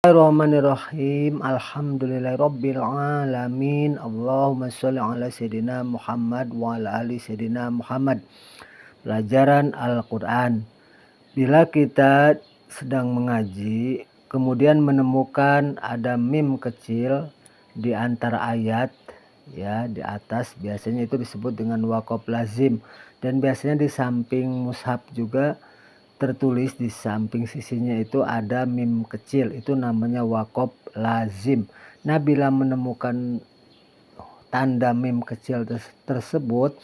Bismillahirrahmanirrahim. Alhamdulillahirabbil alamin. Allahumma sholli ala sayyidina Muhammad wa ala ali sayyidina Muhammad. Pelajaran Al-Qur'an. Bila kita sedang mengaji, kemudian menemukan ada mim kecil di antara ayat, ya, di atas, biasanya itu disebut dengan waqaf lazim, dan biasanya di samping mushaf juga tertulis di samping sisinya itu ada mim kecil, itu namanya waqaf lazim. Nah, bila menemukan tanda mim kecil tersebut,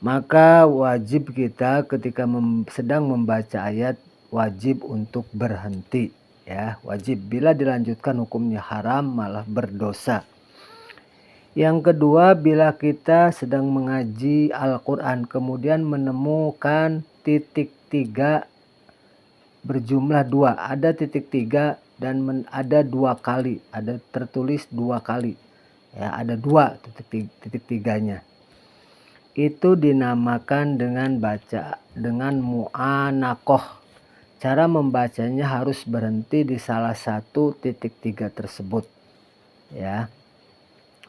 maka wajib kita ketika sedang membaca ayat wajib untuk berhenti, ya, wajib. Bila dilanjutkan hukumnya haram, malah berdosa. Yang kedua, bila kita sedang mengaji Al-Quran kemudian menemukan titik 3 berjumlah 2, ada titik 3 dan ada 2 kali, ada tertulis 2 kali, ya, ada 2 titik 3-nya. Itu dinamakan dengan mu'anaqah. Cara membacanya harus berhenti di salah satu titik 3 tersebut, ya,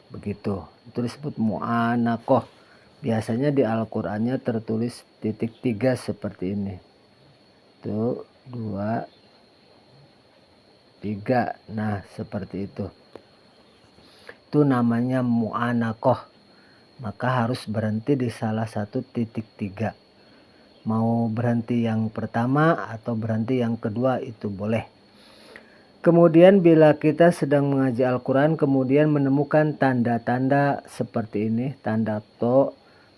begitu. Itu disebut mu'anaqah. Biasanya di Al-Qur'annya tertulis titik 3 seperti ini. Tuh, 2, 3. Nah, seperti itu. Itu namanya mu'anaqah. Maka harus berhenti di salah satu titik 3. Mau berhenti yang pertama atau berhenti yang kedua itu boleh. Kemudian bila kita sedang mengaji Al-Quran kemudian menemukan tanda-tanda seperti ini, tanda to,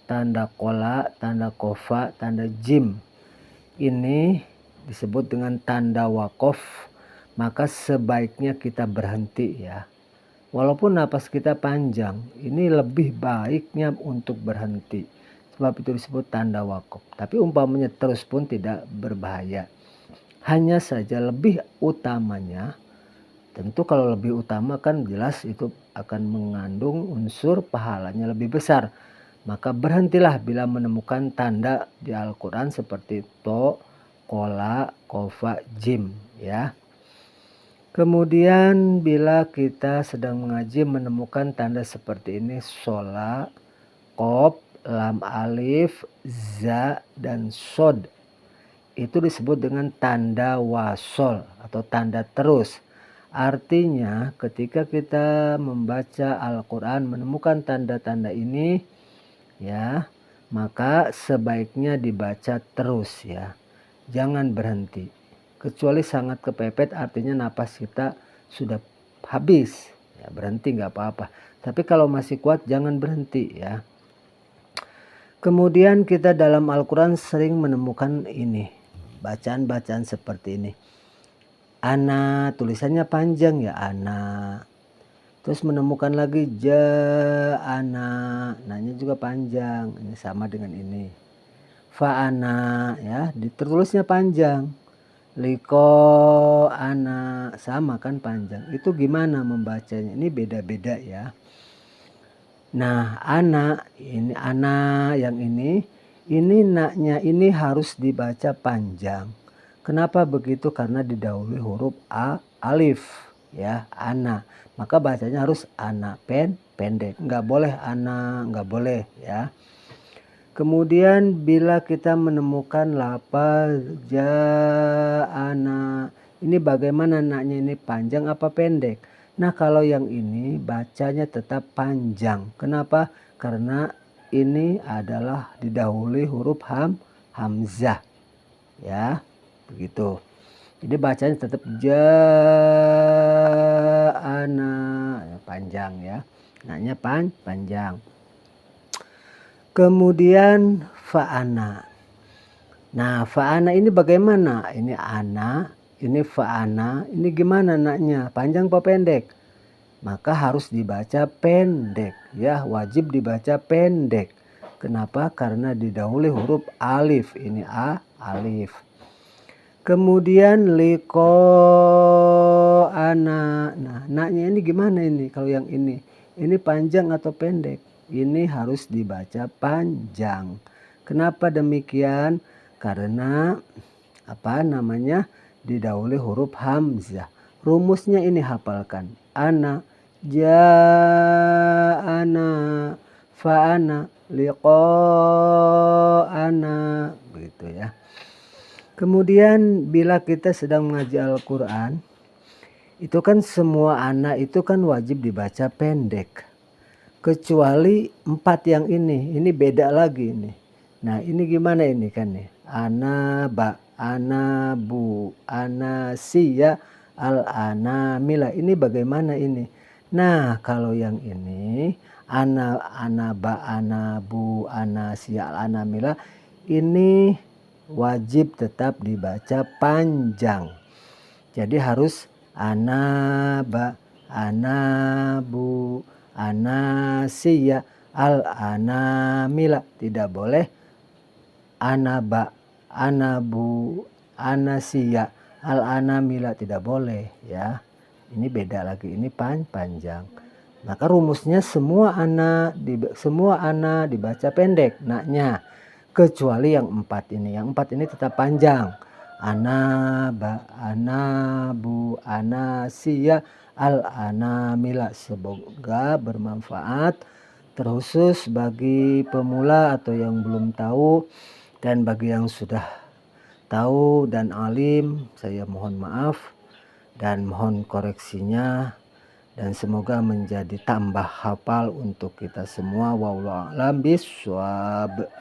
tanda kola, tanda kofa, tanda jim, ini disebut dengan tanda waqaf, maka sebaiknya kita berhenti, ya. Walaupun napas kita panjang, ini lebih baiknya untuk berhenti. Sebab itu disebut tanda waqaf. Tapi umpamanya terus pun tidak berbahaya. Hanya saja lebih utamanya, tentu kalau lebih utama kan jelas itu akan mengandung unsur pahalanya lebih besar. Maka berhentilah bila menemukan tanda di Al-Quran seperti to, kola, kofa, jim, ya. Kemudian bila kita sedang mengaji menemukan tanda seperti ini, shola, qaf, lam alif, za, dan sod, itu disebut dengan tanda wasol atau tanda terus. Artinya ketika kita membaca Al-Quran menemukan tanda-tanda ini, ya, maka sebaiknya dibaca terus, ya, jangan berhenti. Kecuali sangat kepepet, artinya napas kita sudah habis, ya, berhenti nggak apa-apa. Tapi kalau masih kuat jangan berhenti, ya. Kemudian kita dalam Al-Quran sering menemukan ini, bacaan-bacaan seperti ini. Ana, tulisannya panjang, ya, ana. Terus menemukan lagi ana, nanya juga panjang, ini sama dengan ini. Fa'ana, ya, ditulisnya panjang. Liko ana, sama kan panjang. Itu gimana membacanya? Ini beda-beda, ya. Nah, ana yang ini naknya ini harus dibaca panjang. Kenapa begitu? Karena didahului huruf alif, ya, ana. Maka bacanya harus ana pendek. Nggak boleh ana, nggak boleh, ya. Kemudian bila kita menemukan lafaz ja'ana, ini bagaimana naknya, ini panjang apa pendek? Nah, kalau yang ini bacanya tetap panjang. Kenapa? Karena ini adalah didahului huruf hamzah, ya, begitu. Jadi bacanya tetap ja'ana, ya, panjang, ya, naknya panjang. Kemudian fa'ana. Nah, fa'ana ini bagaimana? Ini ana, ini fa'ana, ini gimana naknya? Panjang apa pendek? Maka harus dibaca pendek, ya, wajib dibaca pendek. Kenapa? Karena didahului huruf alif, ini alif. Kemudian liko ana. Nah, naknya ini gimana ini? Kalau yang ini panjang atau pendek? Ini harus dibaca panjang. Kenapa demikian? Karena didahului huruf hamzah. Rumusnya ini hafalkan. Ana, ja'ana, fa'ana, liqa'ana. Begitu ya. Kemudian bila kita sedang mengaji Al-Quran, itu kan semua ana itu kan wajib dibaca pendek. Kecuali 4 yang ini beda lagi ini. Nah ini gimana ini kan nih. Ana ba, ana bu, ana siya, al anamila. Ini bagaimana ini? Nah kalau yang ini ana ba, ana bu, ana siya, al anamila, ini wajib tetap dibaca panjang. Jadi harus ana ba, ana bu, ana siya, al anamila. Tidak boleh ana ba, ana bu, ana siya, al anamila. Tidak boleh ya. Ini beda lagi, ini panjang. Maka rumusnya semua ana dibaca pendek naknya. Kecuali yang 4 ini. Yang 4 ini tetap panjang. Ana ba, ana bu, ana siya, al anamila. Semoga bermanfaat terkhusus bagi pemula atau yang belum tahu, dan bagi yang sudah tahu dan alim, saya mohon maaf dan mohon koreksinya, dan semoga menjadi tambah hafal untuk kita semua. Wallahu a'lam bishawab.